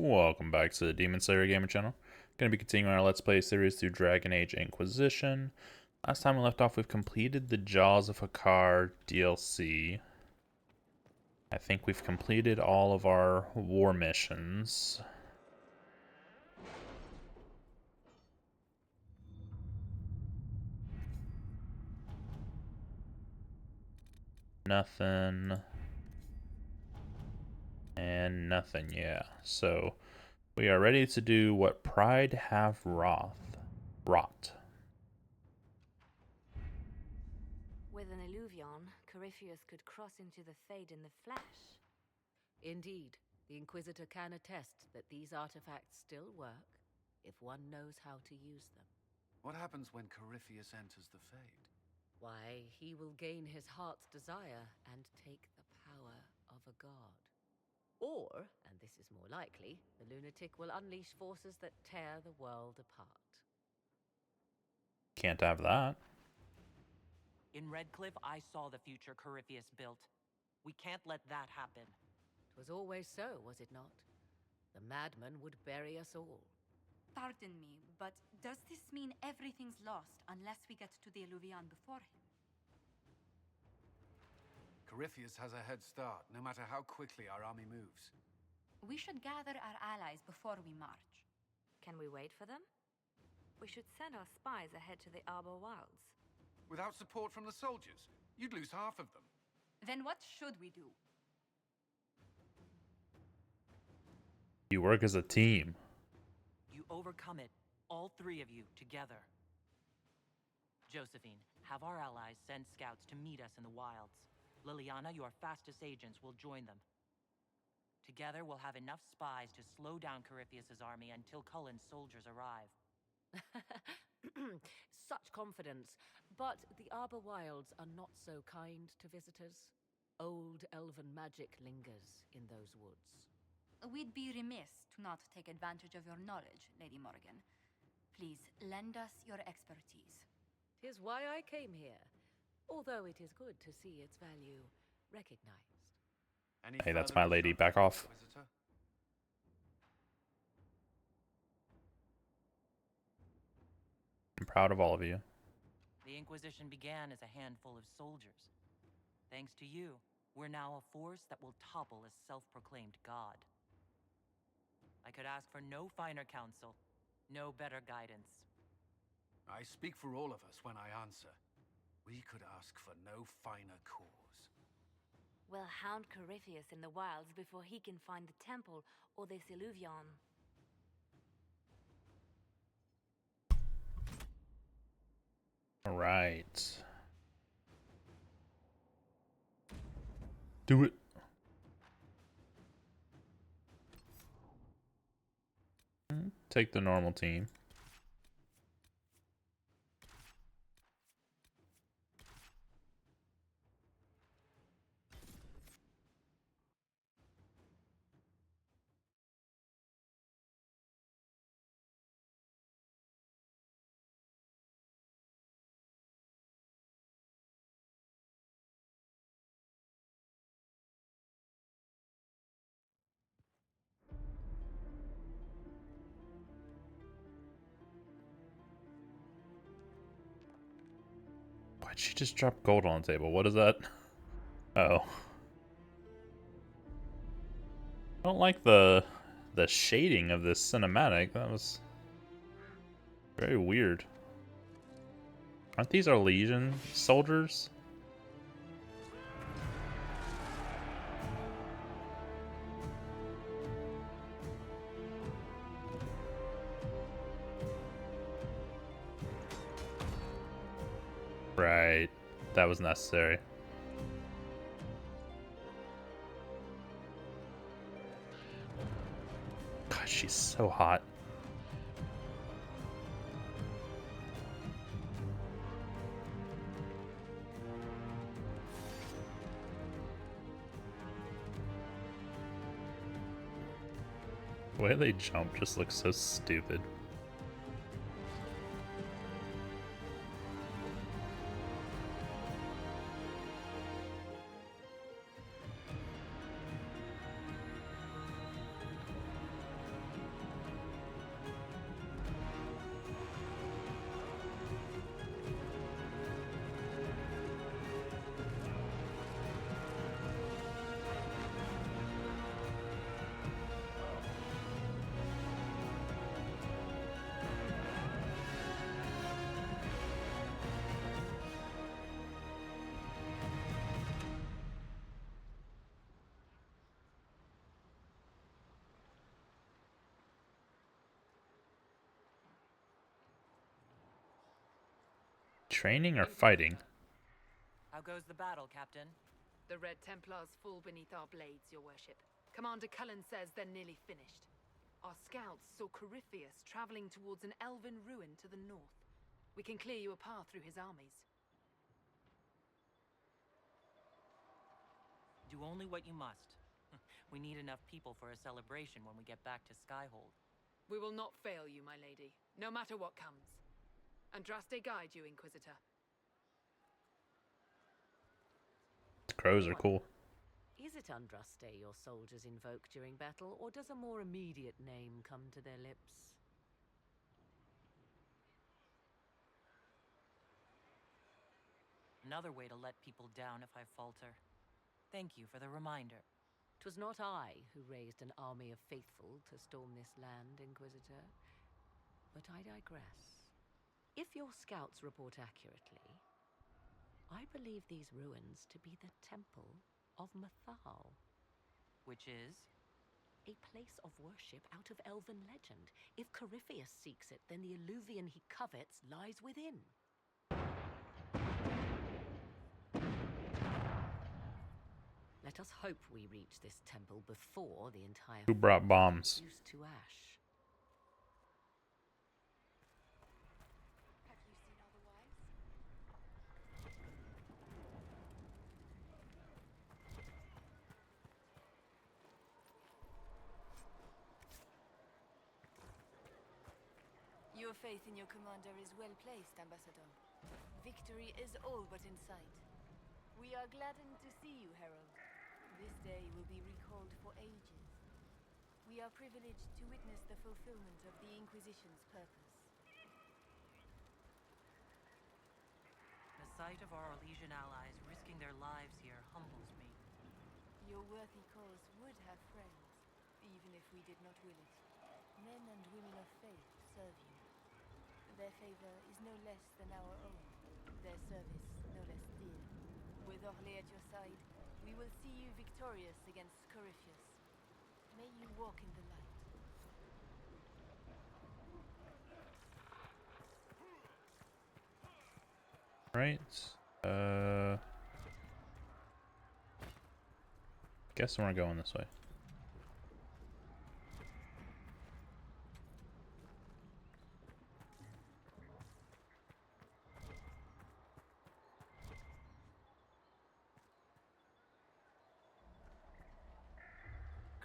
Welcome back to the Demon Slayer Gamer channel. Going to be continuing our Let's Play series through Dragon Age Inquisition. Last time we left off, we've completed the Jaws of Hakar DLC. I think we've completed all of our war missions. Nothing. And nothing, yeah. So, we are ready to do what Pride have wrought. With an illuvion, Corypheus could cross into the Fade in the flesh. Indeed, the Inquisitor can attest that these artifacts still work if one knows how to use them. What happens when Corypheus enters the Fade? Why, he will gain his heart's desire and take the power of a god. Or, and this is more likely, the lunatic will unleash forces that tear the world apart. Can't have that. In Redcliffe, I saw the future Corypheus built. We can't let that happen. 'Twas always so, was it not? The madman would bury us all. Pardon me, but does this mean everything's lost unless we get to the Illuvion before him? Corypheus has a head start, no matter how quickly our army moves. We should gather our allies before we march. Can we wait for them? We should send our spies ahead to the Arbor Wilds. Without support from the soldiers, you'd lose half of them. Then what should we do? You work as a team. You overcome it, all three of you, together. Josephine, have our allies send scouts to meet us in the wilds. Liliana, your fastest agents, will join them. Together, we'll have enough spies to slow down Corypheus's army until Cullen's soldiers arrive. Such confidence. But the Arbor Wilds are not so kind to visitors. Old elven magic lingers in those woods. We'd be remiss to not take advantage of your knowledge, Lady Morgan. Please, lend us your expertise. 'Tis why I came here, although it is good to see its value recognized. Any Hey, that's further my lady. instructions, Back off. Inquisitor? I'm proud of all of you. The Inquisition began as a handful of soldiers. Thanks to you, we're now a force that will topple a self-proclaimed god. I could ask for no finer counsel, no better guidance. I speak for all of us when I answer. We could ask for no finer cause. We'll hound Corypheus in the wilds before he can find the temple or this illuvion. All right. Do it. Take the normal team. Why'd she just drop gold on the table? What is that? Oh. I don't like the shading of this cinematic. That was very weird. Aren't these our Legion soldiers? Right. That was necessary. God, she's so hot. The way they jump just looks so stupid. training or fighting? How goes the battle, Captain? The Red Templars fall beneath our blades, your worship. Commander Cullen says they're nearly finished. Our scouts saw Corypheus traveling towards an elven ruin to the north. We can clear you a path through his armies. Do only what you must. We need enough people for a celebration when we get back to Skyhold. We will not fail you, my lady, no matter what comes. Andraste guide you, Inquisitor. Crows are cool. Is it Andraste your soldiers invoke during battle, or does a more immediate name come to their lips? Another way to let people down if I falter. Thank you for the reminder. 'Twas not I who raised an army of faithful to storm this land, Inquisitor. But I digress. If your scouts report accurately, I believe these ruins to be the Temple of Mathal. Which is? A place of worship out of elven legend. If Corypheus seeks it, then the alluvion he covets lies within. Let us hope we reach this temple before the entire Who brought bombs? reduced to ash. Have you seen otherwise? Your faith in your commander is well placed, Ambassador. Victory is all but in sight. We are gladdened to see you, Herald. This day will be recalled for ages. We are privileged to witness the fulfillment of the Inquisition's purpose. The sight of our Elysian allies risking their lives here humbles me. Your worthy cause would have friends, even if we did not will it. Men and women of faith serve you. Their favor is no less than our own, their service no less dear. With Orlais at your side, we will see you victorious against Corypheus. May you walk in the light. Right. Guess we're going this way.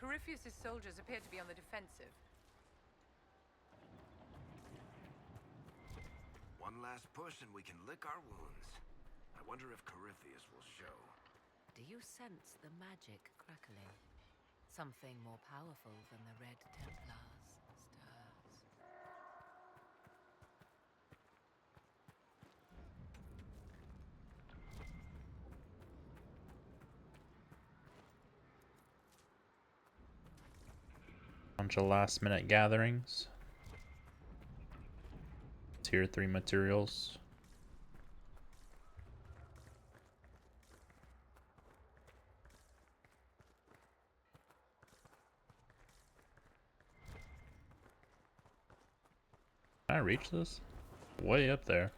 Corypheus's soldiers appear to be on the defensive. One last push and we can lick our wounds. I wonder if Corypheus will show. Do you sense the magic crackling? Something more powerful than the Red Templars stirs. Bunch of last minute gatherings. Tier 3 materials. Can I reach this? Way up there.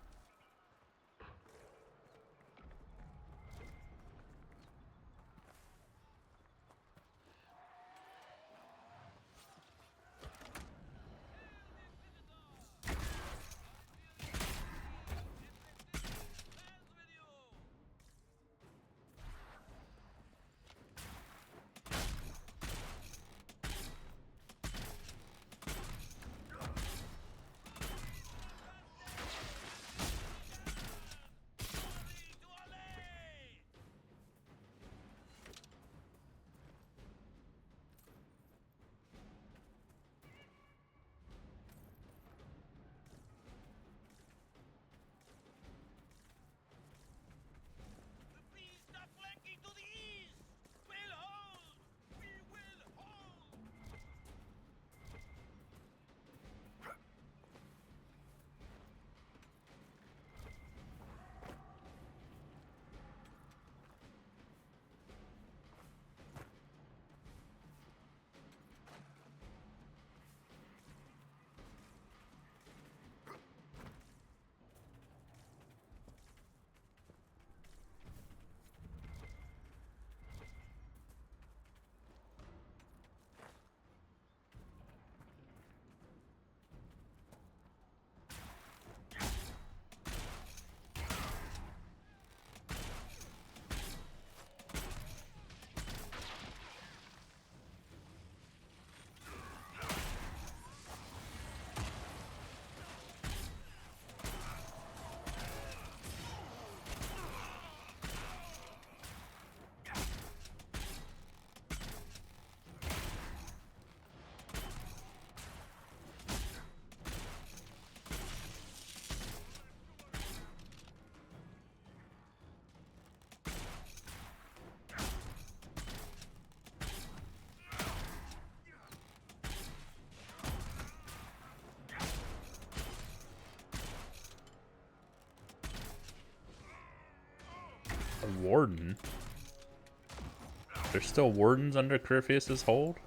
Warden? There's still wardens under Corypheus's hold?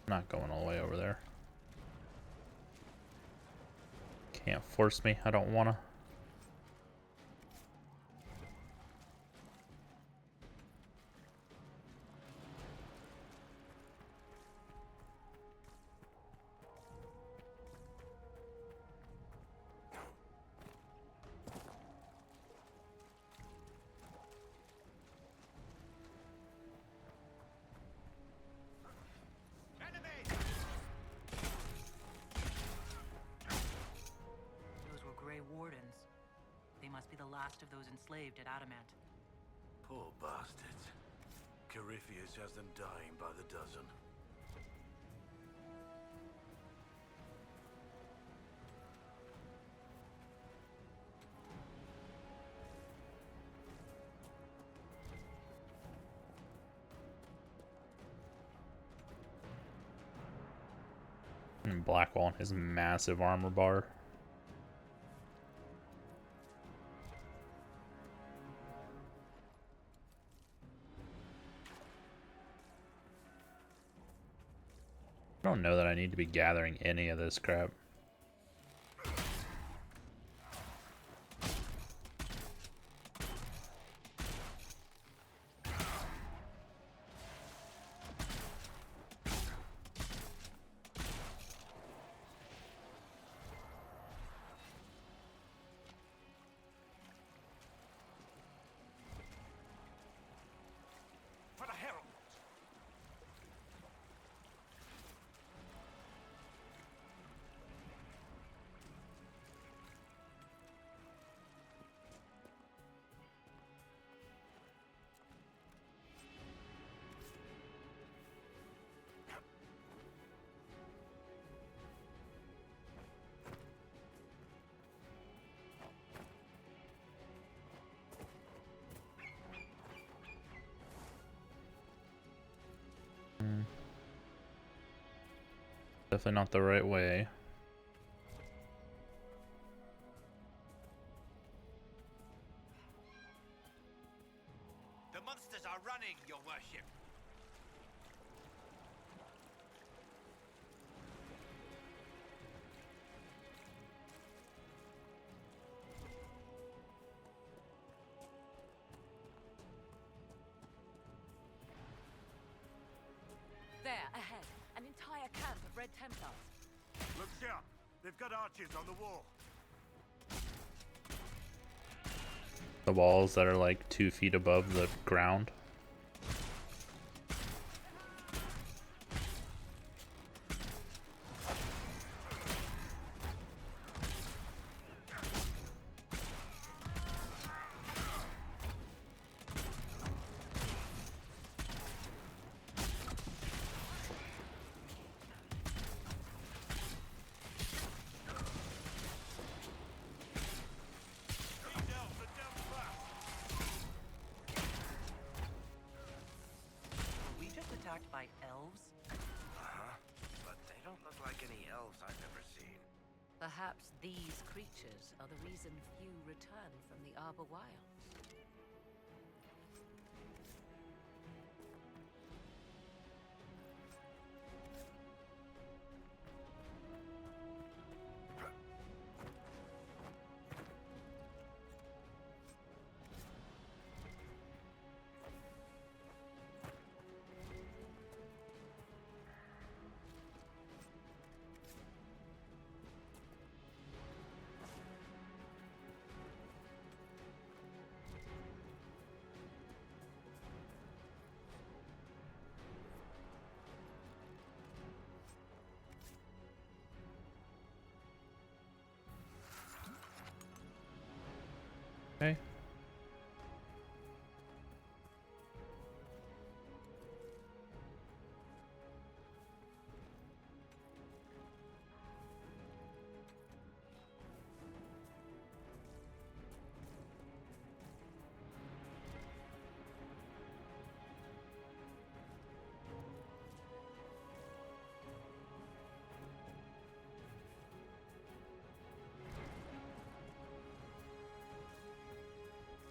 Not going all the way over there. Can't force me. I don't wanna. Those were Grey Wardens. They must be the last of those enslaved at Adamant. Poor bastards. Corypheus has them dying by the dozen. And Blackwall and his massive armor bar. I don't know that I need to be gathering any of this crap. For the herald! Definitely not the right way. The monsters are running, your worship. There, ahead. An entire camp of Red Templars. Look sharp. They've got archers on the wall. The walls that are like 2 feet above the ground. Were we just attacked by elves? Uh-huh. But they don't look like any elves I've ever seen. Perhaps these creatures are the reason few return from the Arbor Wilds. Okay.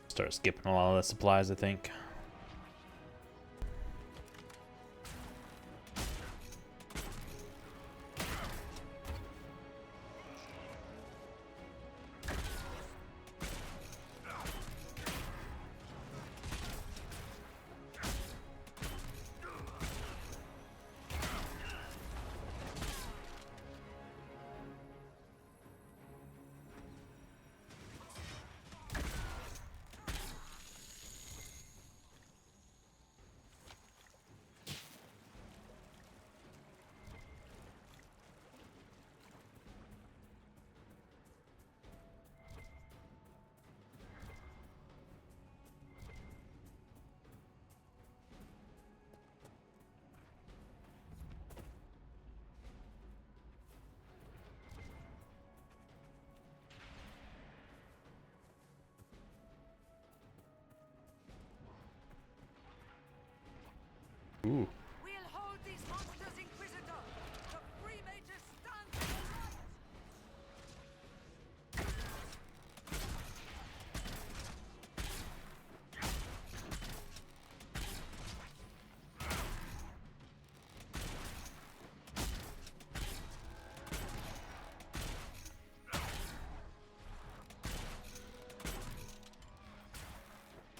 Start skipping a lot of the supplies, I think. Ooh. We'll hold these monsters, Inquisitor! The free mages stand to the right!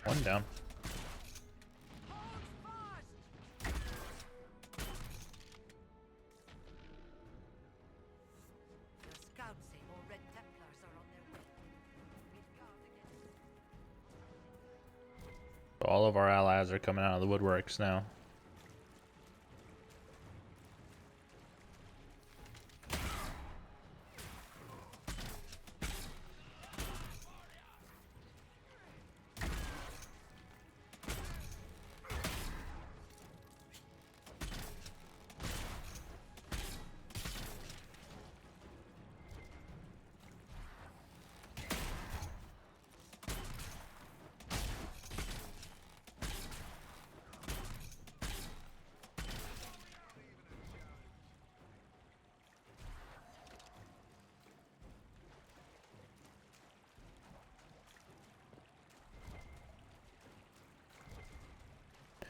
One down. Hold fast! The scouts say more Red Templars are on their way. We'll guard against All of our allies are coming out of the woodworks now.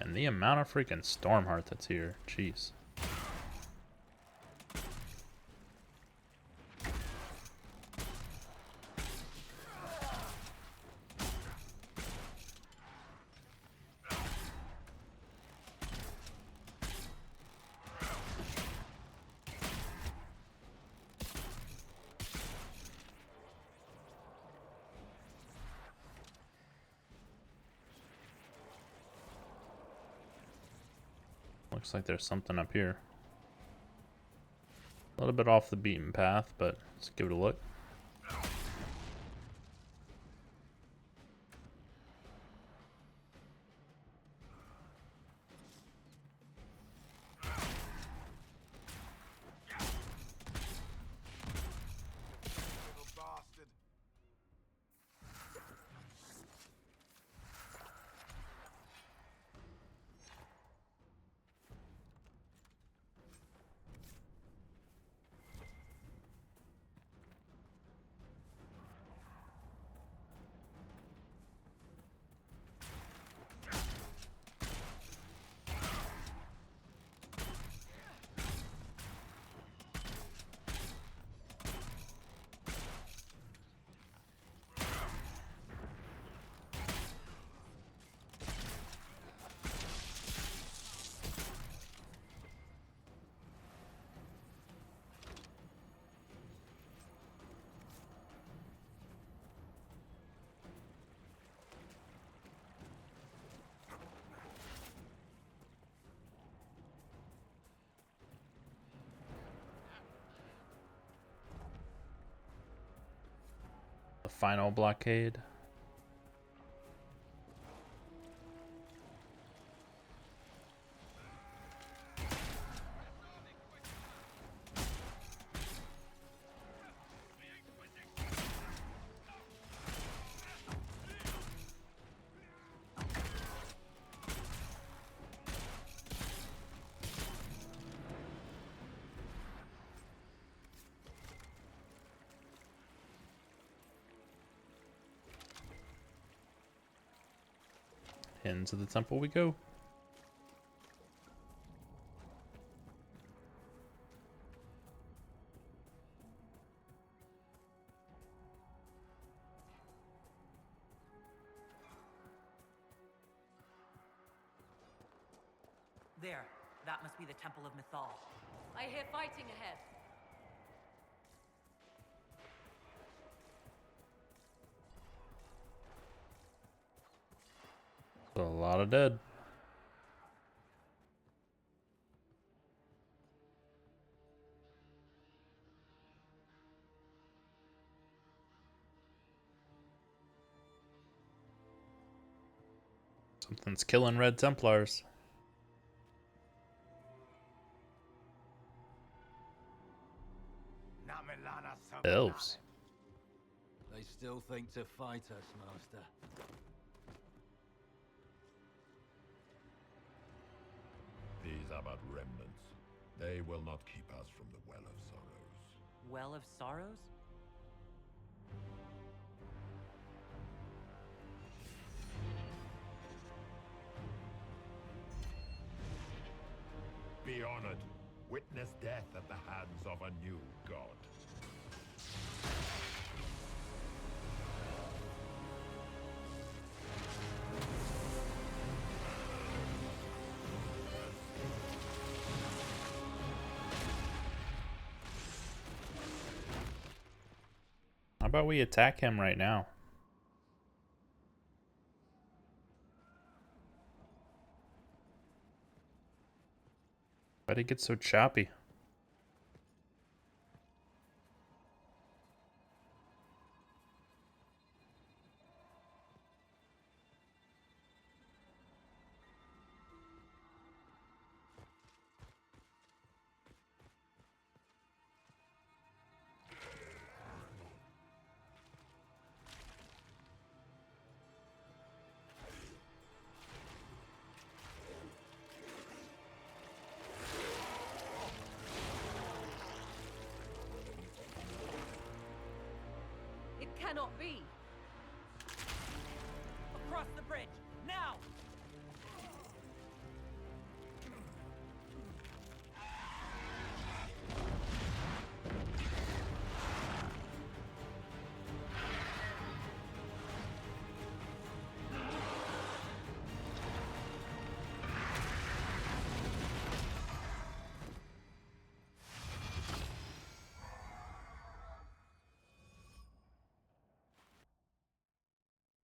And the amount of freaking Stormheart that's here. Jeez. Looks like there's something up here. A little bit off the beaten path, but let's give it a look. Little bastard. The final blockade. Into the temple we go. There. That must be the Temple of Mythal. I hear fighting ahead. A lot of dead. Something's killing Red Templars. Elves. They still think to fight us, Master. These are but remnants. They will not keep us from the Well of Sorrows. Well of Sorrows? Be honored. Witness death at the hands of a new god. How about we attack him right now? Why'd he get so choppy? It cannot be. Across the bridge! Now!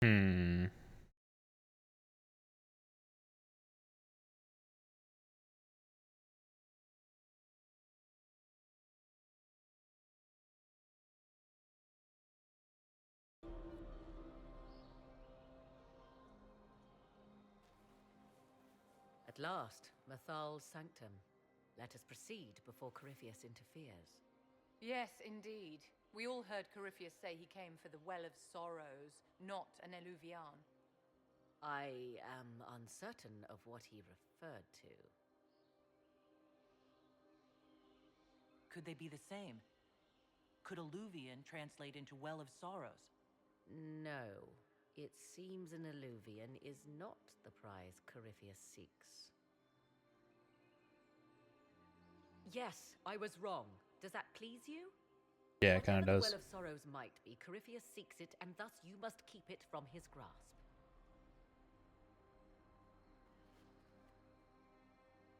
Hmm. At last, Mythal's sanctum. Let us proceed before Corypheus interferes. Yes, indeed. We all heard Corypheus say he came for the Well of Sorrows, not an Eluvian. I am uncertain of what he referred to. Could they be the same? Could Alluvian translate into Well of Sorrows? No. It seems an Eluvian is not the prize Corypheus seeks. Yes, I was wrong. Does that please you? Yeah, it kind of Whatever the does. Well of Sorrows might be, Corypheus seeks it, and thus you must keep it from his grasp.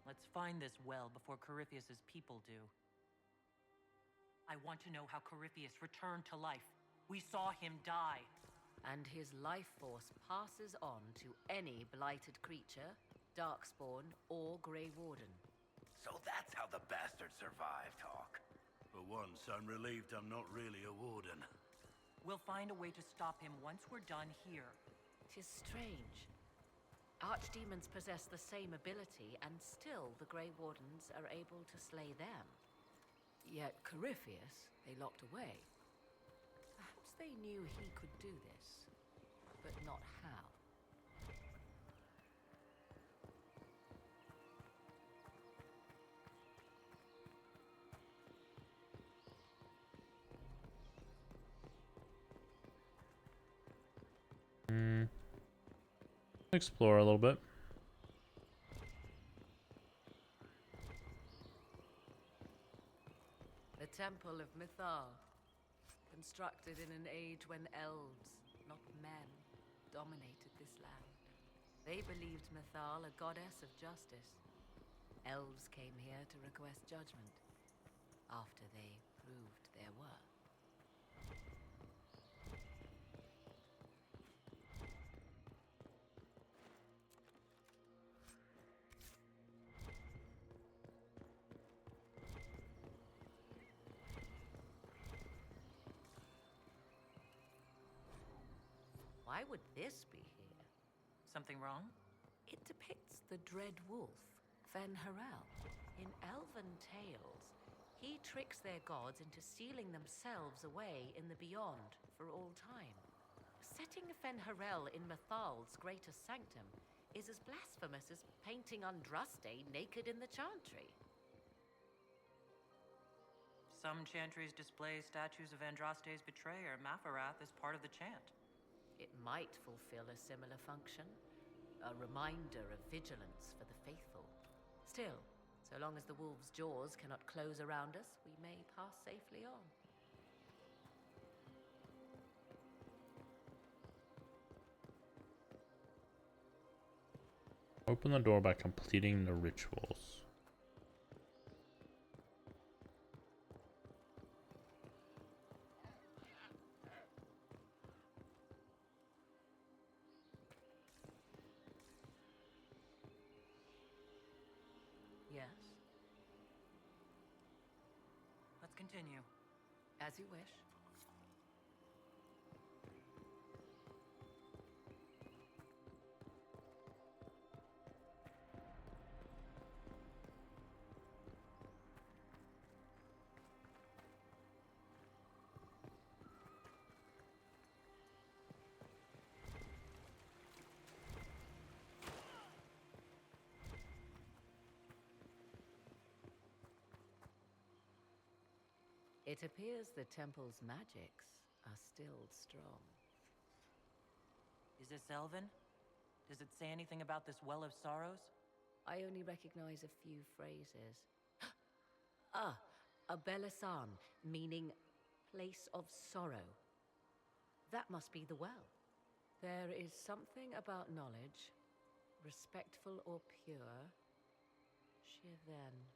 Let's find this well before Corypheus's people do. I want to know how Corypheus returned to life. We saw him die. And his life force passes on to any blighted creature, darkspawn, or Grey Warden. So that's how the bastard survived, Hawk. For once, I'm relieved I'm not really a warden. We'll find a way to stop him once we're done here. 'Tis strange. Archdemons possess the same ability, and still the Grey Wardens are able to slay them. Yet Corypheus, they locked away. Perhaps they knew he could do this, but not how. Hmm. Explore a little bit. The Temple of Mythal, constructed in an age when elves, not men, dominated this land. They believed Mythal a goddess of justice. Elves came here to request judgment, after they proved their worth. Why would this be here? Something wrong? It depicts the dread wolf, Fen-Harel. In elven tales, he tricks their gods into sealing themselves away in the beyond for all time. Setting Fen-Harel in Mythal's greatest sanctum is as blasphemous as painting Andraste naked in the chantry. Some chantries display statues of Andraste's betrayer, Mafarath, as part of the chant. It might fulfill a similar function, a reminder of vigilance for the faithful. Still, so long as the wolf's jaws cannot close around us, we may pass safely on. Open the door by completing the rituals. Yes, Let's continue. as you wish. It appears the temple's magics are still strong. Is this Elven? Does it say anything about this Well of Sorrows? I only recognize a few phrases. A Belisan, meaning place of sorrow. That must be the well. There is something about knowledge, respectful or pure. Shiven.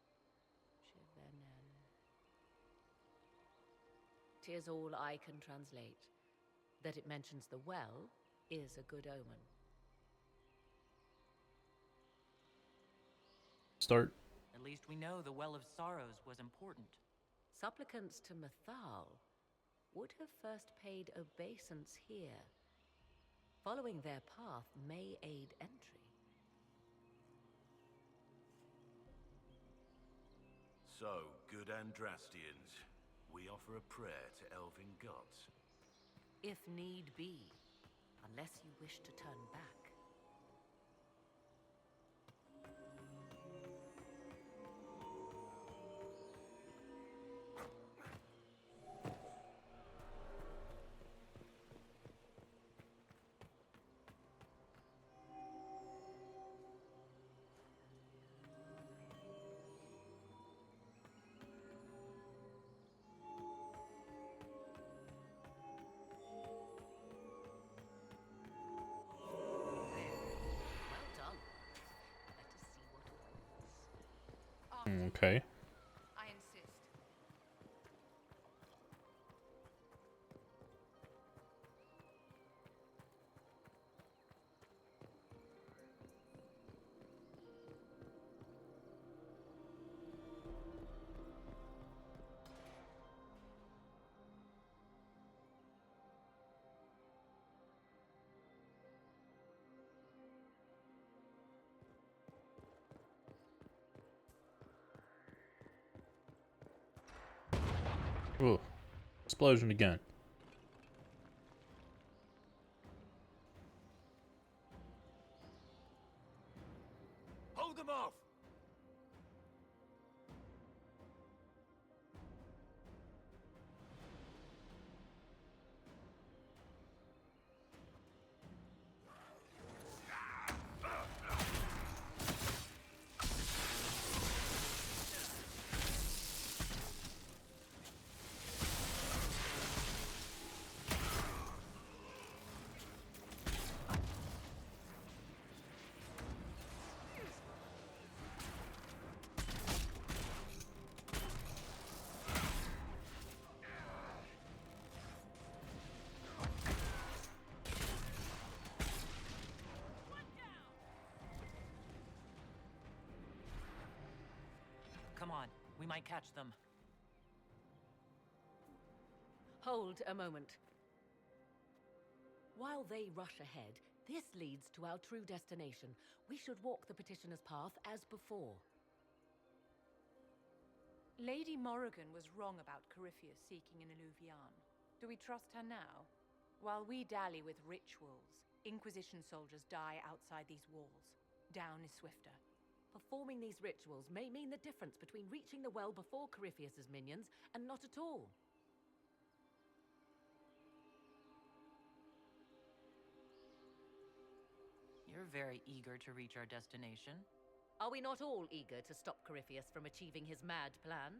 Shivenen. 'Tis all I can translate. That it mentions the well is a good omen. Start. At least we know the Well of Sorrows was important. Supplicants to Mythal would have first paid obeisance here. Following their path may aid entry. So, good Andrastians, we offer a prayer to elven gods. If need be, unless you wish to turn back. Well done. Let us see what awaits. Okay. I insist. Ooh. Explosion again. Hold them off! might catch them. Hold a moment. While they rush ahead, this leads to our true destination. We should walk the petitioner's path as before. Lady Morrigan was wrong about Corypheus seeking an Eluvian. Do we trust her now? While we dally with rituals, Inquisition soldiers die outside these walls. Down is swifter. Performing these rituals may mean the difference between reaching the well before Corypheus's minions and not at all. You're very eager to reach our destination. Are we not all eager to stop Corypheus from achieving his mad plan?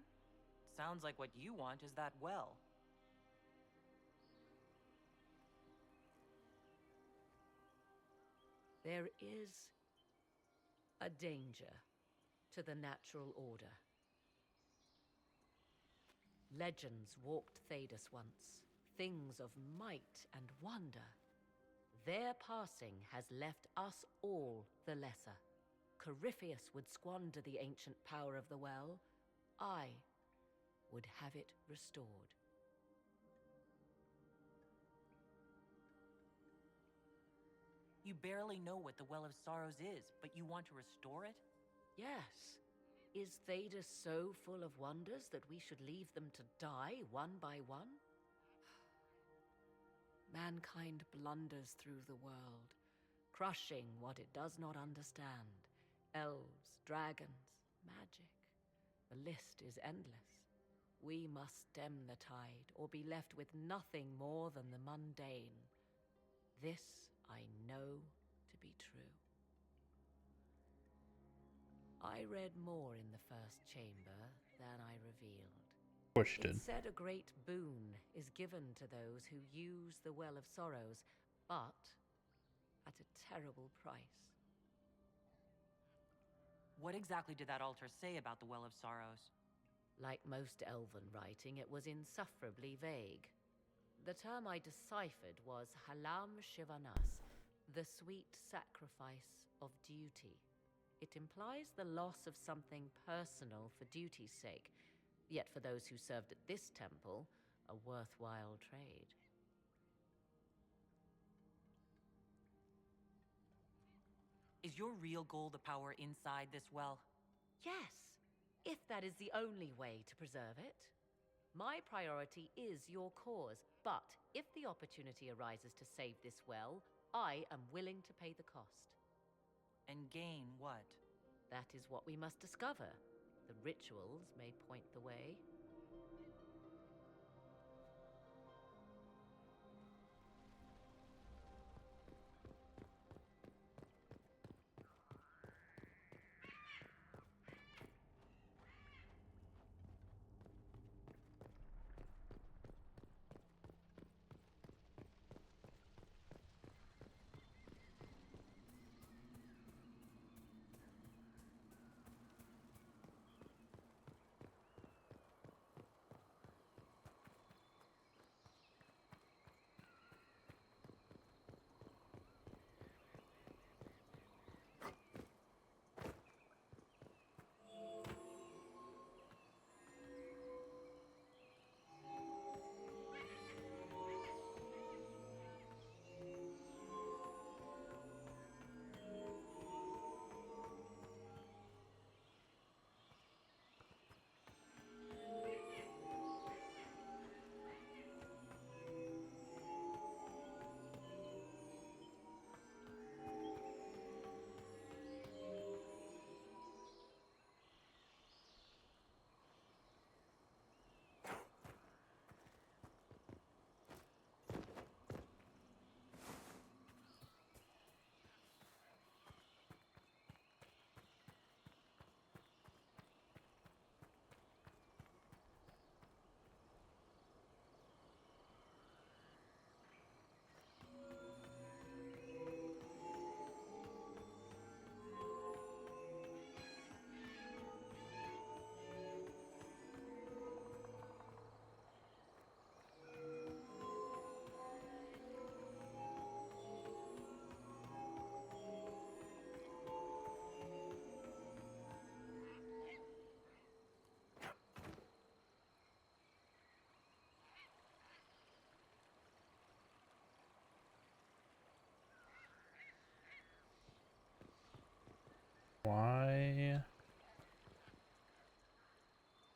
Sounds like what you want is that well. There is a danger to the natural order. Legends walked Thedas once, things of might and wonder. Their passing has left us all the lesser. Corypheus would squander the ancient power of the well. I would have it restored. You barely know what the Well of Sorrows is, but you want to restore it? Yes. Is Thedas so full of wonders that we should leave them to die one by one? Mankind blunders through the world, crushing what it does not understand. Elves, dragons, magic. The list is endless. We must stem the tide, or be left with nothing more than the mundane. This I know to be true. I read more in the first chamber than I revealed. Of course you did. It said a great boon is given to those who use the Well of Sorrows, but at a terrible price. What exactly did that altar say about the Well of Sorrows? Like most elven writing, it was insufferably vague. The term I deciphered was Halam Shivanas, the sweet sacrifice of duty. It implies the loss of something personal for duty's sake, yet for those who served at this temple, a worthwhile trade. Is your real goal the power inside this well? Yes, if that is the only way to preserve it. My priority is your cause, but if the opportunity arises to save this well, I am willing to pay the cost. And gain what? That is what we must discover. The rituals may point the way.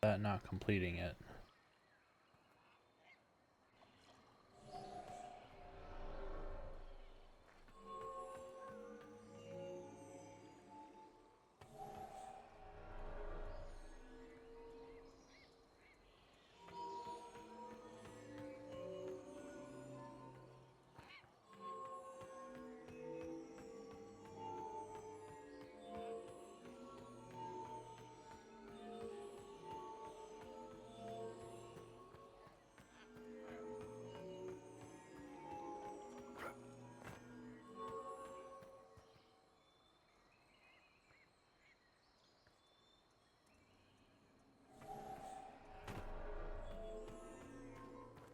that not completing it?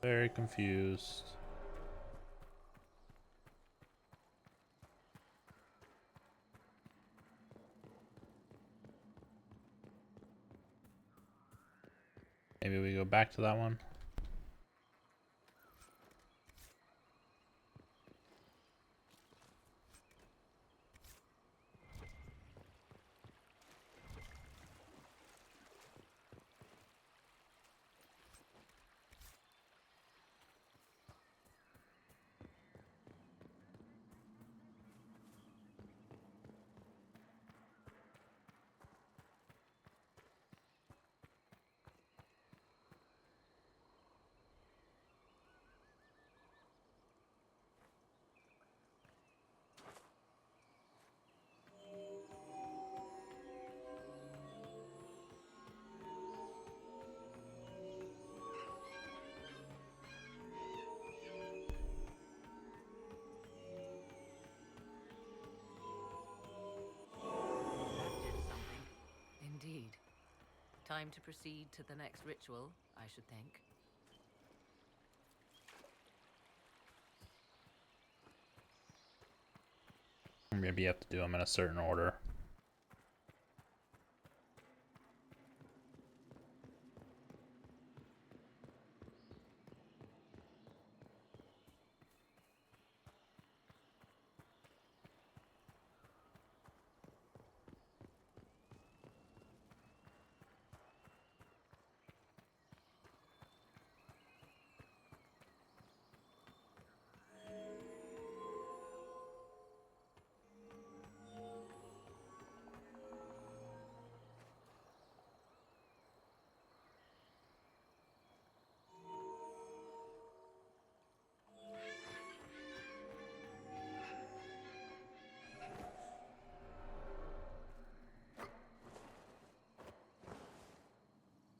Very confused. Maybe we go back to that one. That did something. Indeed. Time to proceed to the next ritual, I should think. Maybe you have to do them in a certain order.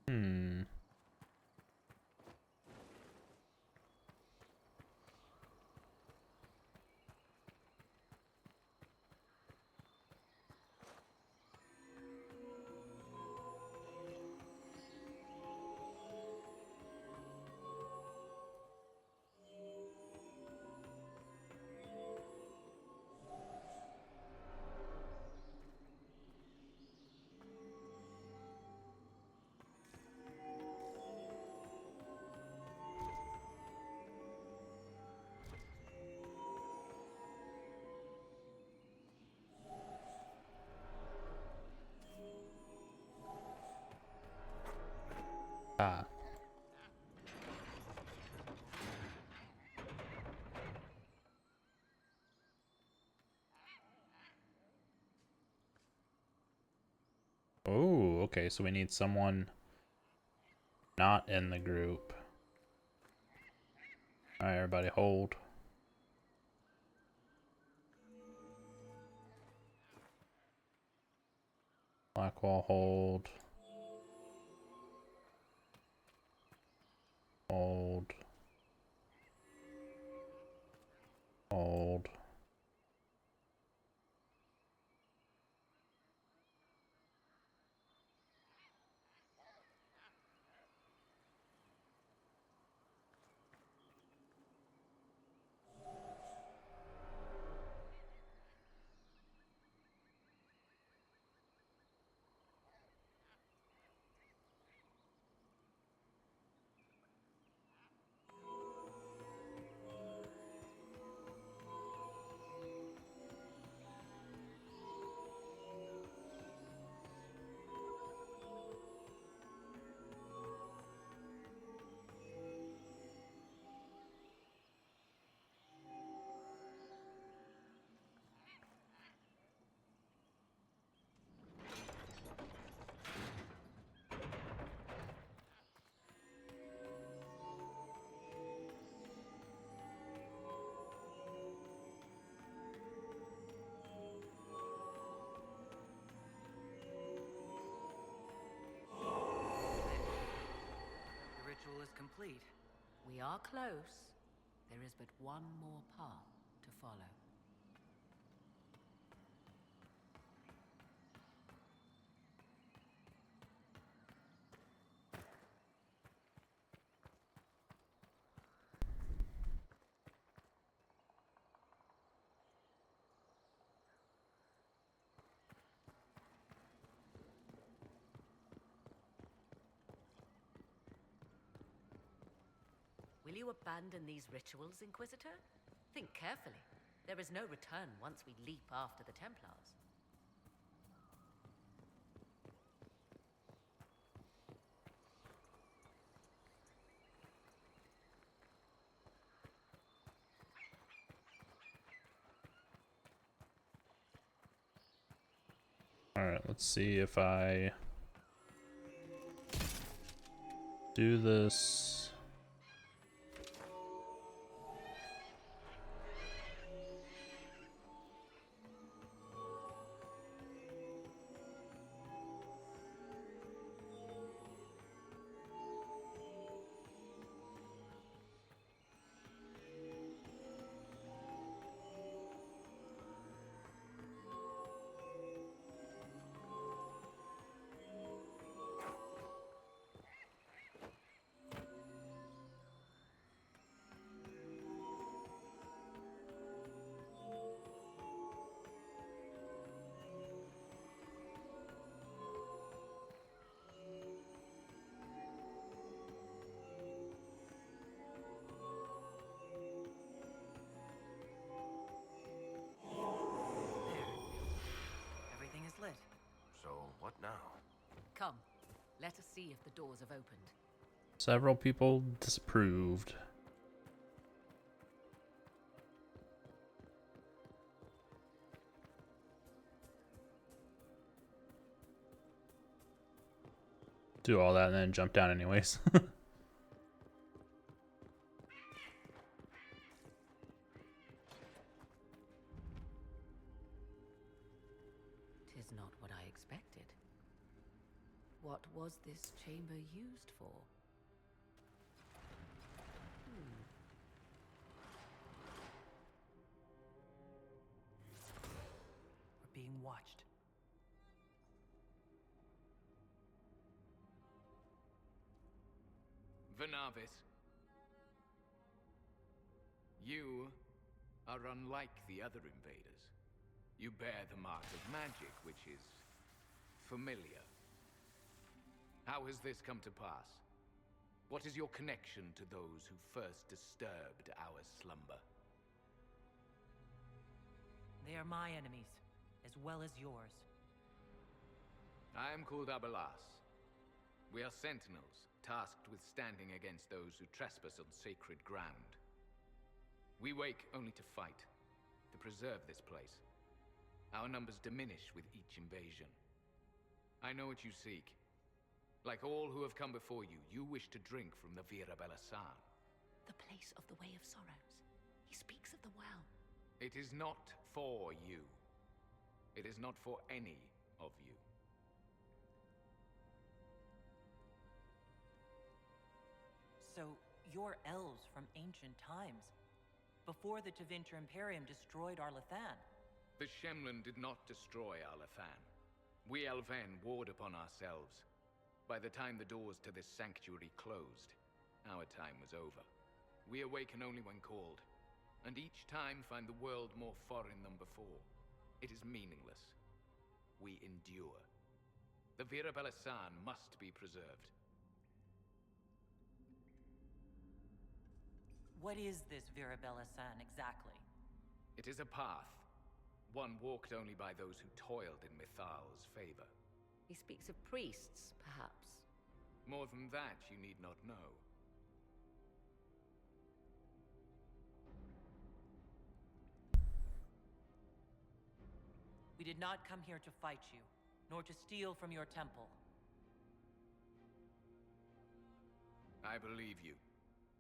Hmm. Ah. Oh, okay, so we need someone not in the group. Alright, everybody hold. Blackwall hold. Hold. Hold. We are close. There is but one more path to follow. Will you abandon these rituals, Inquisitor? Think carefully. There is no return once we leap after the Templars. Alright, let's see if I do this. Everything is lit. So, what now? Come, let us see if the doors have opened. Several people disapproved. Do all that and then jump down anyways. Tis not what I expected. What was this chamber used for? We're being watched. Venavis, you are unlike the other invaders. You bear the mark of magic, which is familiar. How has this come to pass? What is your connection to those who first disturbed our slumber? They are my enemies, as well as yours. I am called Abelas. We are sentinels, tasked with standing against those who trespass on sacred ground. We wake only to fight, to preserve this place. Our numbers diminish with each invasion. I know what you seek. Like all who have come before you, you wish to drink from the Vira Belasan. The place of the Way of Sorrows. He speaks of the well. It is not for you. It is not for any of you. So, you're elves from ancient times, before the Tevinter Imperium destroyed Arlathan. The Shemlin did not destroy Arlathan. We Elven warred upon ourselves. By the time the doors to this sanctuary closed, our time was over. We awaken only when called, and each time find the world more foreign than before. It is meaningless. We endure. The Vira Belasan must be preserved. What is this Vira Belasan exactly? It is a path, one walked only by those who toiled in Mithal's favor. He speaks of priests, perhaps. More than that, you need not know. We did not come here to fight you, nor to steal from your temple. I believe you.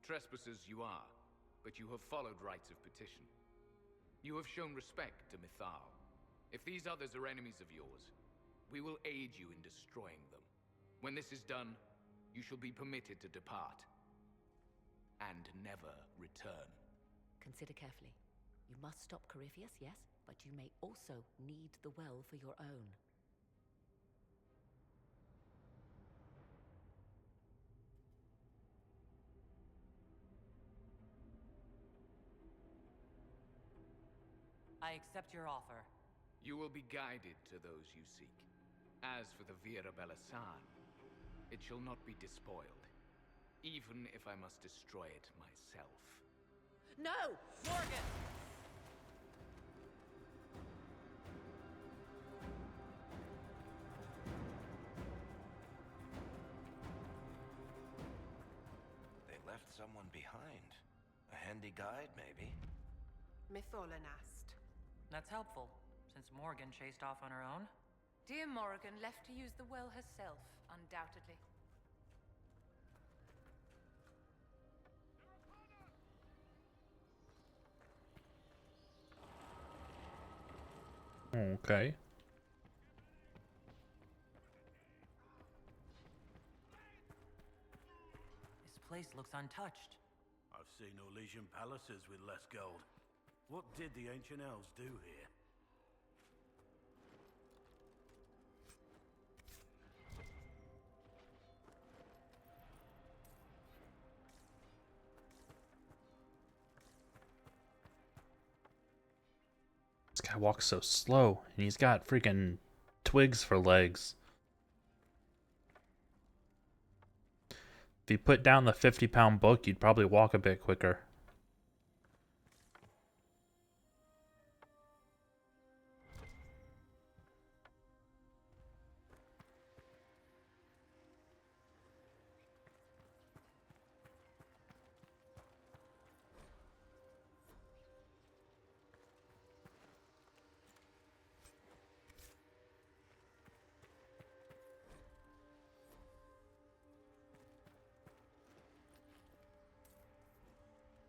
Trespassers you are, but you have followed rites of petition. You have shown respect to Mithal. If these others are enemies of yours, we will aid you in destroying them. When this is done, you shall be permitted to depart. and never return. Consider carefully. You must stop Corypheus, yes, but you may also need the well for your own. I accept your offer. You will be guided to those you seek. As for the Vira Bellasan, it shall not be despoiled, even if I must destroy it myself. No! Morgan! They left someone behind. A handy guide, maybe? Mytholanast. That's helpful, since Morgan chased off on her own. Dear Morrigan left to use the well herself, undoubtedly. Okay. This place looks untouched. I've seen Orlesian palaces with less gold. What did the ancient elves do here? This guy walks so slow, and he's got freaking twigs for legs. If you put down the 50-pound book, you'd probably walk a bit quicker.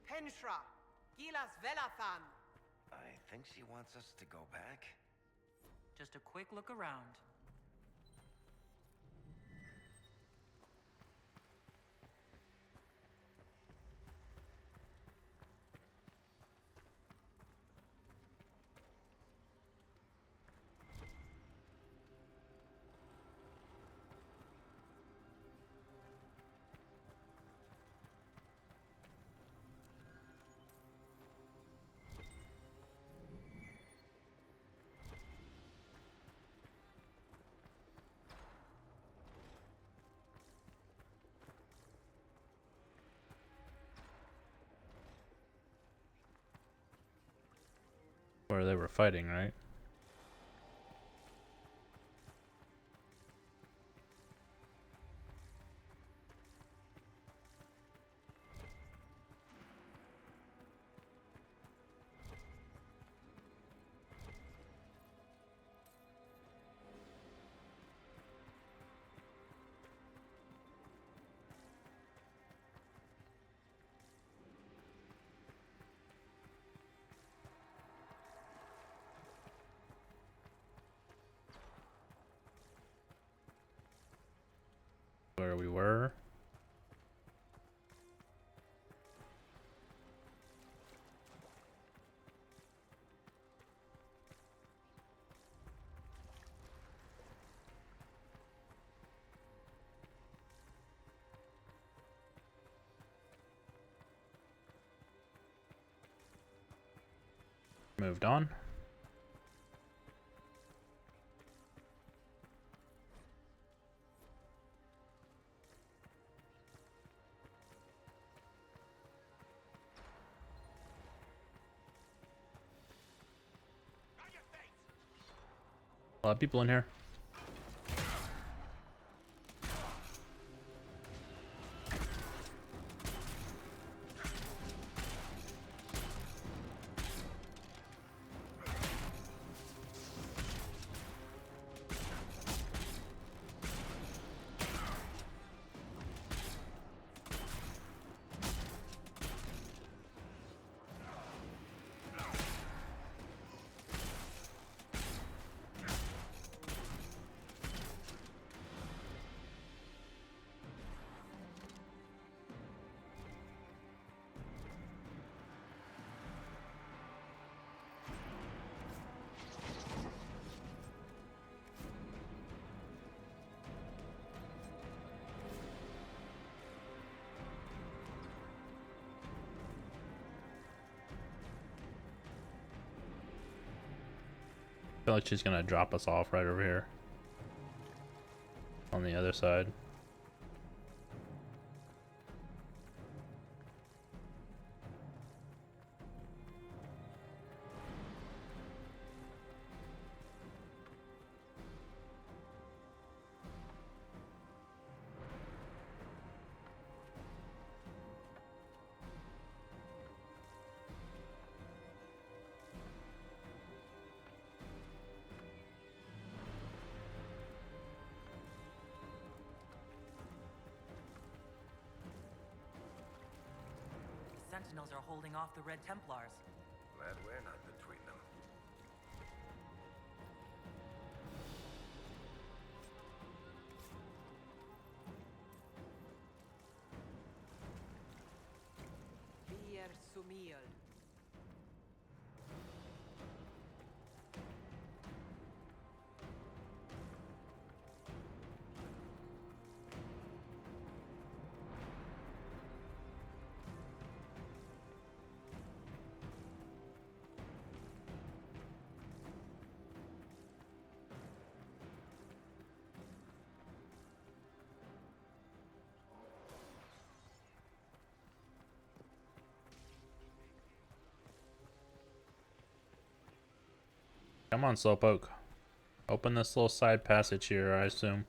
Penshra, Gilas Velafan. I think she wants us to go back. Just a quick look around. Where they were fighting, right? Where we were. Moved on. A lot of people in here. feel like she's gonna drop us off right over here on the other side. Sentinels are holding off the Red Templars. Glad we're not between them. Vir Sumiel. Come on, Slowpoke. Open this little side passage here, I assume.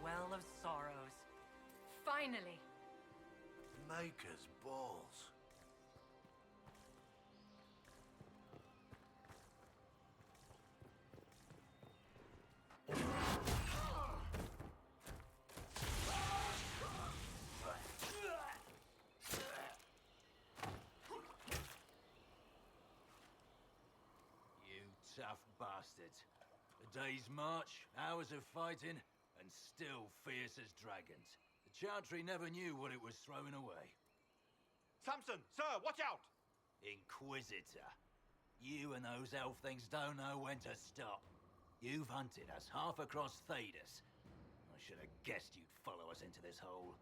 Well of Sorrows. Finally! Maker's balls. You tough bastards. A day's march, hours of fighting, and still fierce as dragons. The Chantry never knew what it was throwing away. Samson, sir, watch out! Inquisitor. You and those elf things don't know when to stop. You've hunted us half across Thedas. I should have guessed you'd follow us into this hole.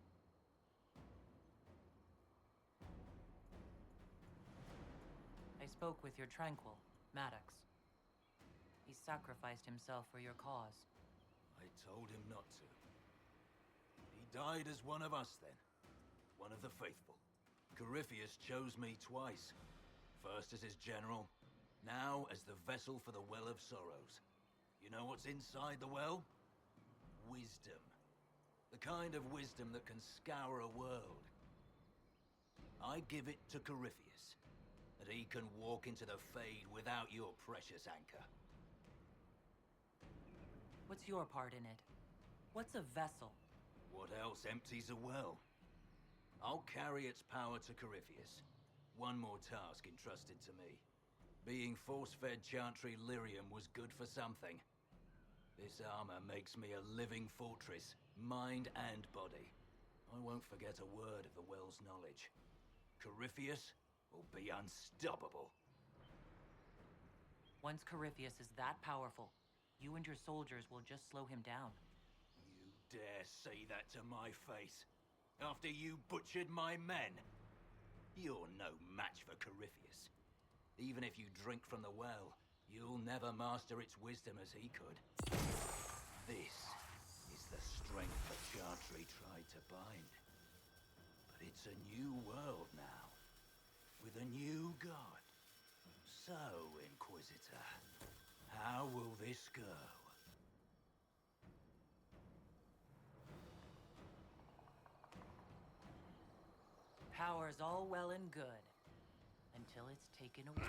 I spoke with your Tranquil, Maddox. He sacrificed himself for your cause. I told him not to. He died as one of us then. One of the faithful. Corypheus chose me twice. First as his general, now as the vessel for the Well of Sorrows. You know what's inside the well? Wisdom. The kind of wisdom that can scour a world. I give it to Corypheus, that he can walk into the Fade without your precious anchor. What's your part in it? What's a vessel? What else empties a well? I'll carry its power to Corypheus. One more task entrusted to me. Being force-fed Chantry lyrium was good for something. This armor makes me a living fortress, mind and body. I won't forget a word of the well's knowledge. Corypheus will be unstoppable. Once Corypheus is that powerful, you and your soldiers will just slow him down. dare say that to my face? After you butchered my men? You're no match for Corypheus. Even if you drink from the well, you'll never master its wisdom as he could. This is the strength that Chantry tried to bind. But it's a new world now, with a new god. So, Inquisitor, how will this go? Power's all well and good, until it's taken away.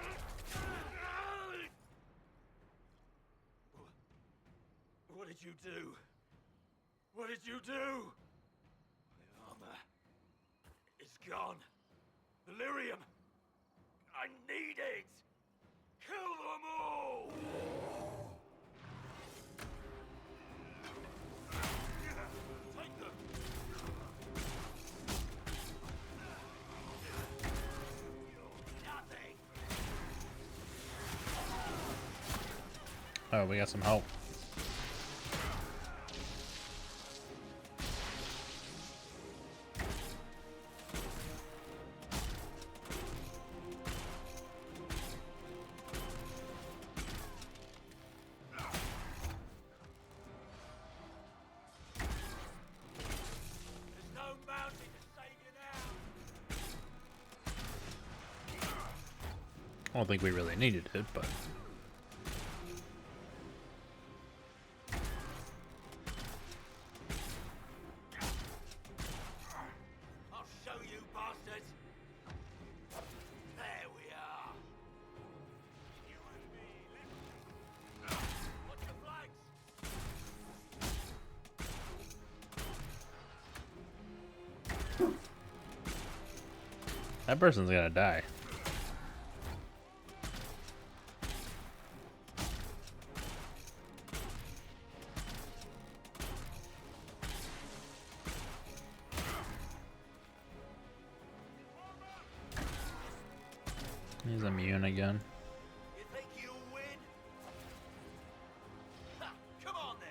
What did you do? What did you do? My armor is gone. The lyrium. I need it. Kill them all. Take them. Nothing. Oh, we got some help. I don't think we really needed it, but I'll show you, bastards. There we are. You and me. Watch your flanks. that person's gonna die. He's immune again. You think you'll win? Ha, come on then.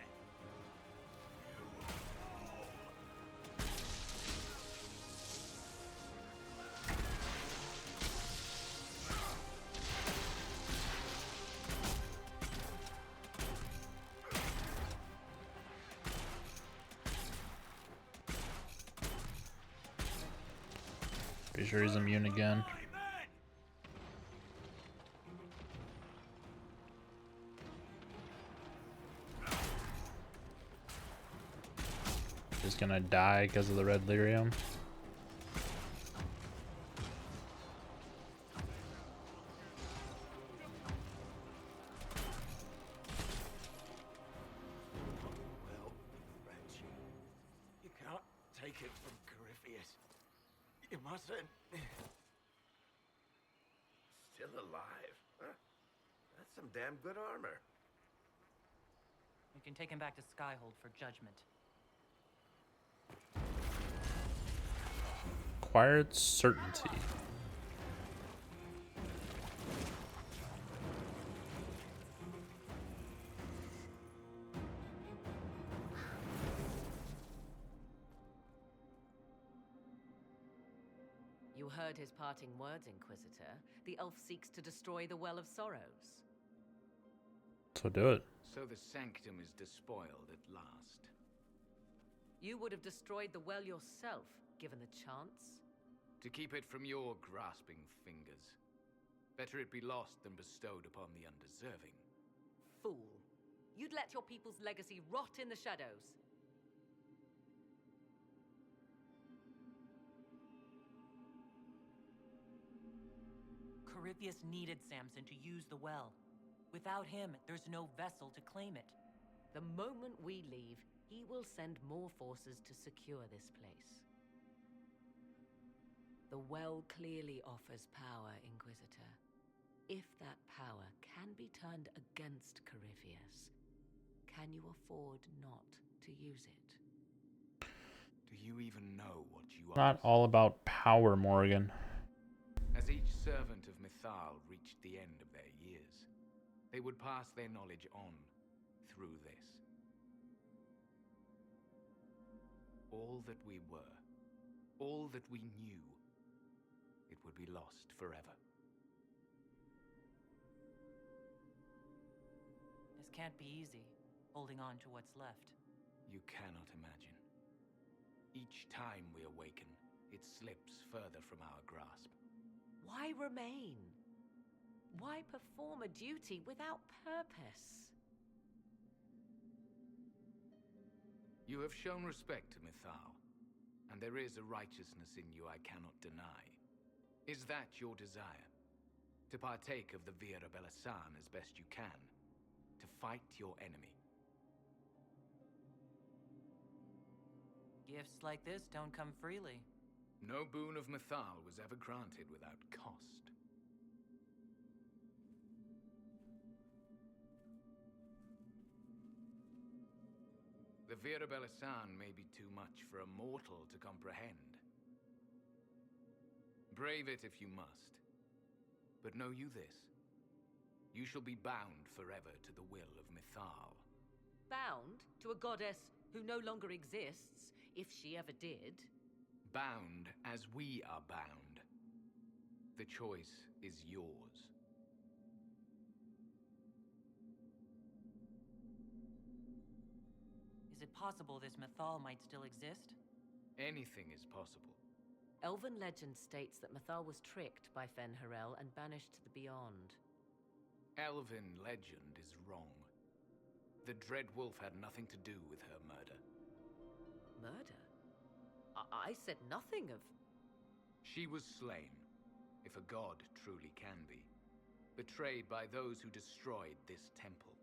Pretty sure he's immune again. Just gonna die because of the red lyrium. Well, Reggie, you can't take it from Corypheus. You mustn't. Still alive? Huh? That's some damn good armor. We can take him back to Skyhold for judgment. Acquired certainty. You heard his parting words, Inquisitor. The elf seeks to destroy the Well of Sorrows. So do it. So the sanctum is despoiled at last. You would have destroyed the well yourself, given the chance. To keep it from your grasping fingers. Better it be lost than bestowed upon the undeserving. Fool. You'd let your people's legacy rot in the shadows. Corypheus needed Samson to use the well. Without him, there's no vessel to claim it. The moment we leave, he will send more forces to secure this place. The well clearly offers power, Inquisitor. If that power can be turned against Corypheus, can you afford not to use it? Do you even know what you are? Not all about power, Morgan. As each servant of Mythal reached the end of their years, they would pass their knowledge on through this. all that we were, all that we knew, it would be lost forever. This can't be easy, holding on to what's left. You cannot imagine. Each time we awaken, it slips further from our grasp. Why remain? Why perform a duty without purpose? You have shown respect to Mythal, and there is a righteousness in you I cannot deny. Is that your desire? To partake of the Vira Belasan as best you can? To fight your enemy? Gifts like this don't come freely. No boon of Mythal was ever granted without cost. The Vira Belasan may be too much for a mortal to comprehend. Brave it if you must. But know you this. You shall be bound forever to the will of Mythal. Bound to a goddess who no longer exists, if she ever did. Bound as we are bound. The choice is yours. Is it possible this Mythal might still exist? Anything is possible. Elven legend states that Mythal was tricked by Fen-Harel and banished to the Beyond. Elven legend is wrong. The Dread Wolf had nothing to do with her murder. Murder? I said nothing of... She was slain, if a god truly can be. Betrayed by those who destroyed this temple.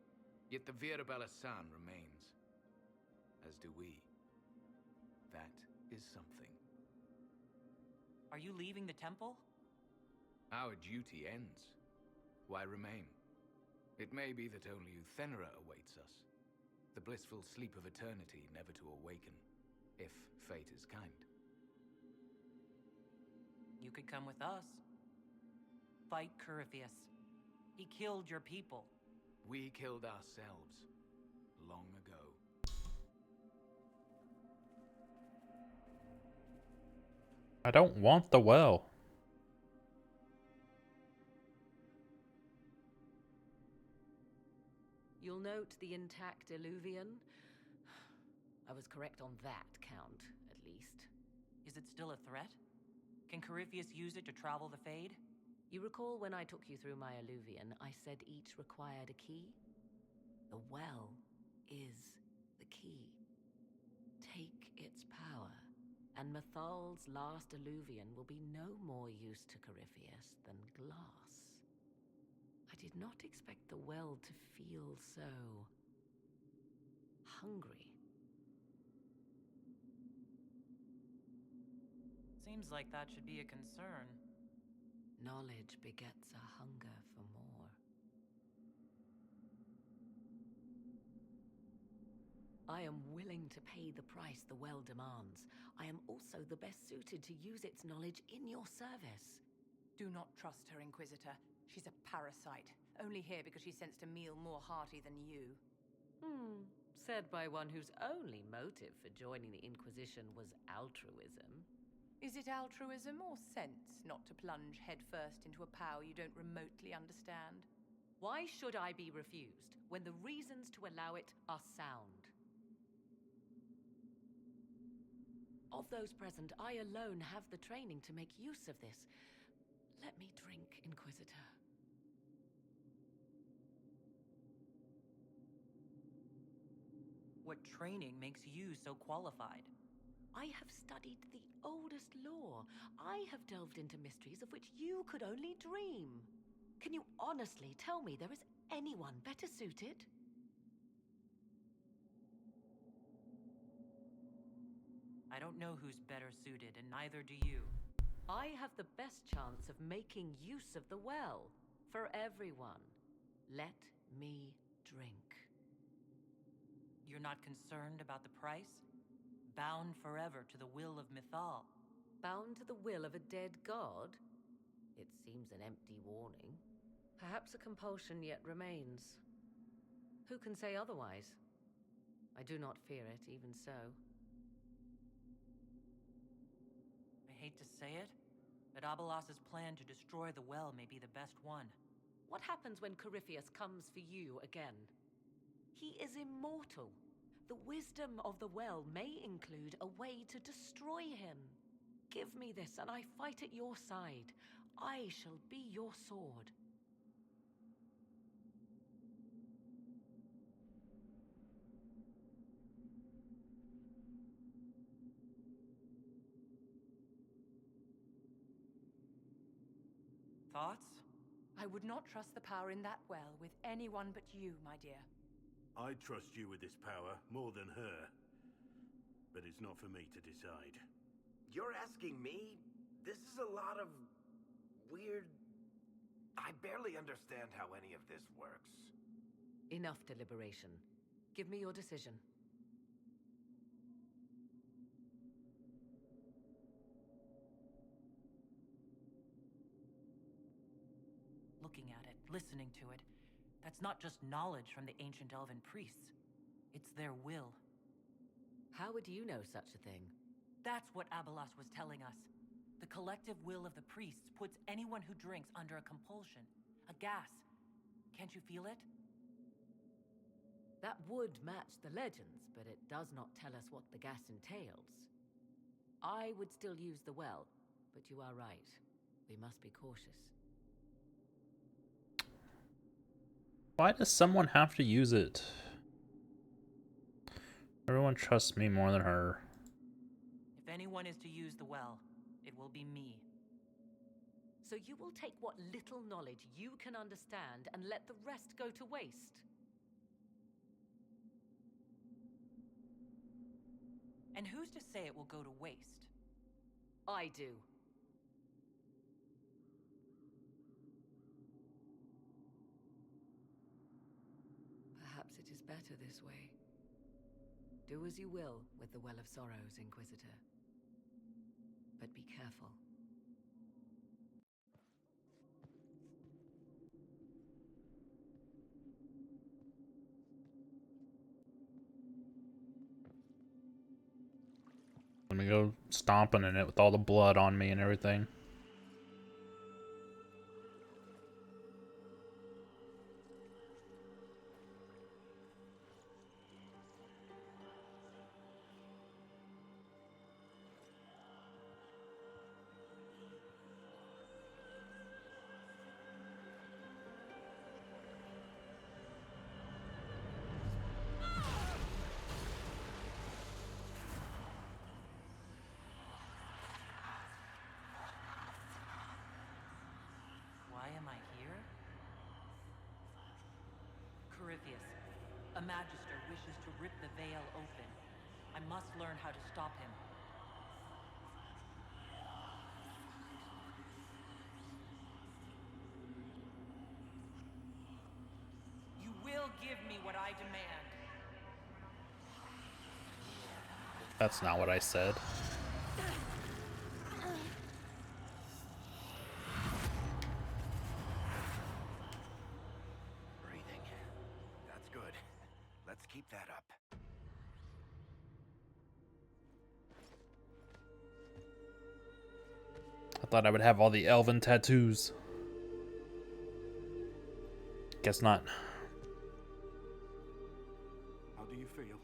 Yet the Vira Belasan remains. As do we. That is something. Are you leaving the temple? Our duty ends. Why remain? It may be that only Uthenera awaits us. The blissful sleep of eternity, never to awaken, if fate is kind. You could come with us. Fight Corypheus. He killed your people. We killed ourselves long ago. I don't want the well. You'll note the intact Illuvian. I was correct on that count, at least. Is it still a threat? Can Corypheus use it to travel the Fade? You recall when I took you through my Illuvian, I said each required a key? The well is the key. Take its power, and Mythal's last Illuvian will be no more use to Corypheus than glass. I did not expect the well to feel so... hungry. Seems like that should be a concern. Knowledge begets a hunger for more. I am willing to pay the price the well demands. I am also the best suited to use its knowledge in your service. Do not trust her, Inquisitor. She's a parasite, only here because she sensed a meal more hearty than you. Said by one whose only motive for joining the Inquisition was altruism. Is it altruism or sense not to plunge headfirst into a power you don't remotely understand? Why should I be refused when the reasons to allow it are sound? Of those present, I alone have the training to make use of this. Let me drink, Inquisitor. What training makes you so qualified? I have studied the oldest lore. I have delved into mysteries of which you could only dream. Can you honestly tell me there is anyone better suited? I don't know who's better suited, and neither do you. I have the best chance of making use of the well. For everyone. Let me drink. You're not concerned about the price? Bound forever to the will of Mythal. Bound to the will of a dead god? It seems an empty warning. Perhaps a compulsion yet remains. Who can say otherwise? I do not fear it, even so. hate to say it, but Abelas's plan to destroy the well may be the best one. What happens when Corypheus comes for you again? He is immortal. The wisdom of the well may include a way to destroy him. Give me this, and I fight at your side. I shall be your sword. Thoughts? I would not trust the power in that well with anyone but you, my dear. I trust you with this power more than her. But it's not for me to decide. You're asking me? This is a lot of... weird... I barely understand how any of this works. Enough deliberation. Give me your decision. Looking at it, listening to it, that's not just knowledge from the ancient elven priests. It's their will. How would you know such a thing? That's what Abelas was telling us. The collective will of the priests puts anyone who drinks under a compulsion, a gas. Can't you feel it? That would match the legends, but it does not tell us what the gas entails. I would still use the well, but you are right. We must be cautious. Why does someone have to use it? Everyone trusts me more than her. If anyone is to use the well, it will be me. So you will take what little knowledge you can understand and let the rest go to waste? And who's to say it will go to waste? I do. Perhaps it is better this way. Do as you will with the Well of Sorrows, Inquisitor. But be careful. Let me go stomping in it with all the blood on me and everything. Why am I here? Corypheus, a magister wishes to rip the veil open. I must learn how to stop him. You will give me what I demand. That's not what I said. Breathing. That's good. Let's keep that up. I thought I would have all the elven tattoos. Guess not. How do you feel?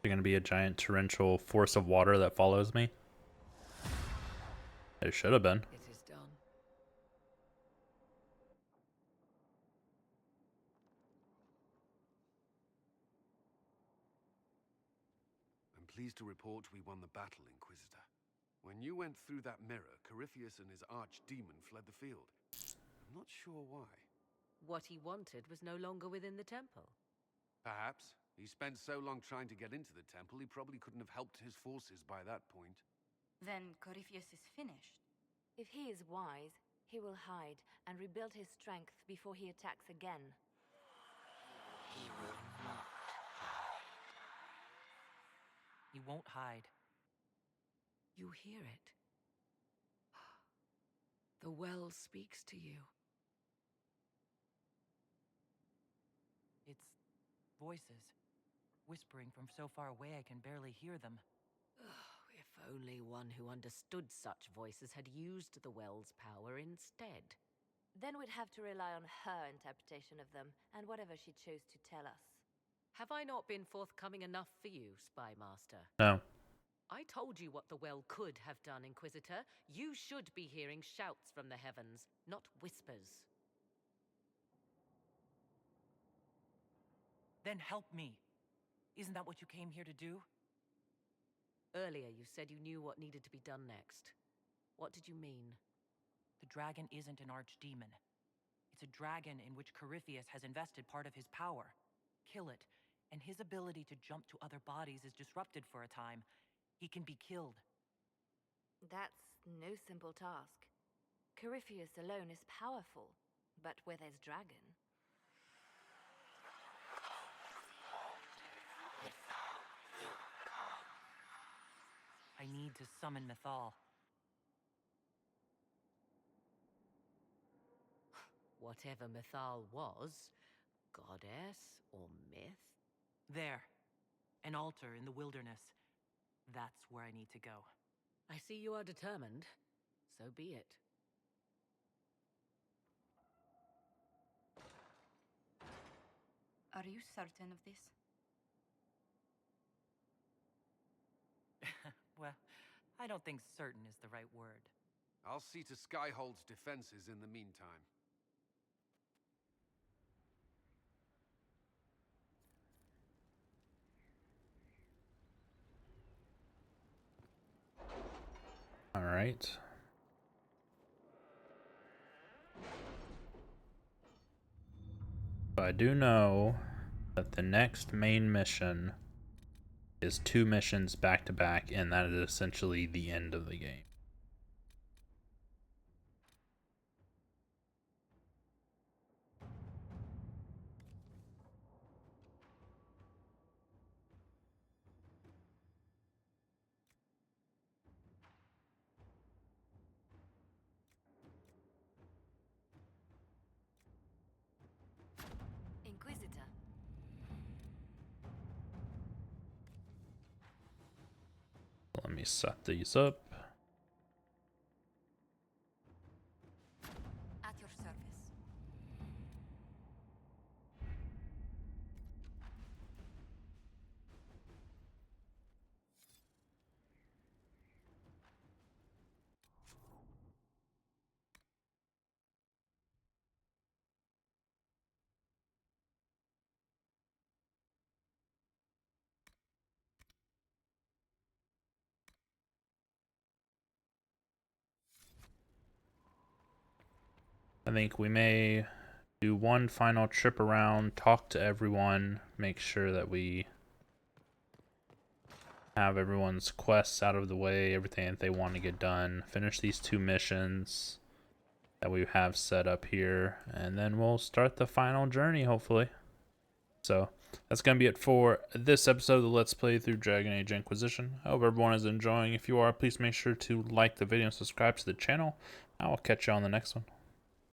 there going to be a giant torrential force of water that follows me? There should have been. It is done. I'm pleased to report we won the battle, Inquisitor. When you went through that mirror, Corypheus and his archdemon fled the field. I'm not sure why. What he wanted was no longer within the temple. Perhaps. He spent so long trying to get into the temple, he probably couldn't have helped his forces by that point. Then Corypheus is finished. If he is wise, he will hide and rebuild his strength before he attacks again. He will not hide. He won't hide. You hear it. The well speaks to you. It's voices. Whispering from so far away I can barely hear them. If only one who understood such voices had used the well's power instead. Then we'd have to rely on her interpretation of them, and whatever she chose to tell us. Have I not been forthcoming enough for you, Spy Master? No. I told you what the well could have done, Inquisitor. You should be hearing shouts from the heavens, not whispers. Then help me. Isn't that what you came here to do? Earlier you said you knew what needed to be done next. What did you mean? The dragon isn't an archdemon. It's a dragon in which Corypheus has invested part of his power. Kill it, and his ability to jump to other bodies is disrupted for a time. He can be killed. That's no simple task. Corypheus alone is powerful, but where there's dragon... I need to summon Mythal. Whatever Mythal was, goddess or myth? There. An altar in the wilderness. That's where I need to go. I see you are determined. So be it. Are you certain of this? Well, I don't think certain is the right word. I'll see to Skyhold's defenses in the meantime. All right. I do know that the next main mission is 2 missions back to back, and that is essentially the end of the game. Inquisitor. Let me set these up. At your service. I think we may do one final trip around, talk to everyone, make sure that we have everyone's quests out of the way, everything that they want to get done, finish these 2 missions that we have set up here, and then we'll start the final journey, hopefully. So that's going to be it for this episode of the Let's Play through Dragon Age Inquisition. I hope everyone is enjoying. If you are, please make sure to like the video and subscribe to the channel. I will catch you on the next one.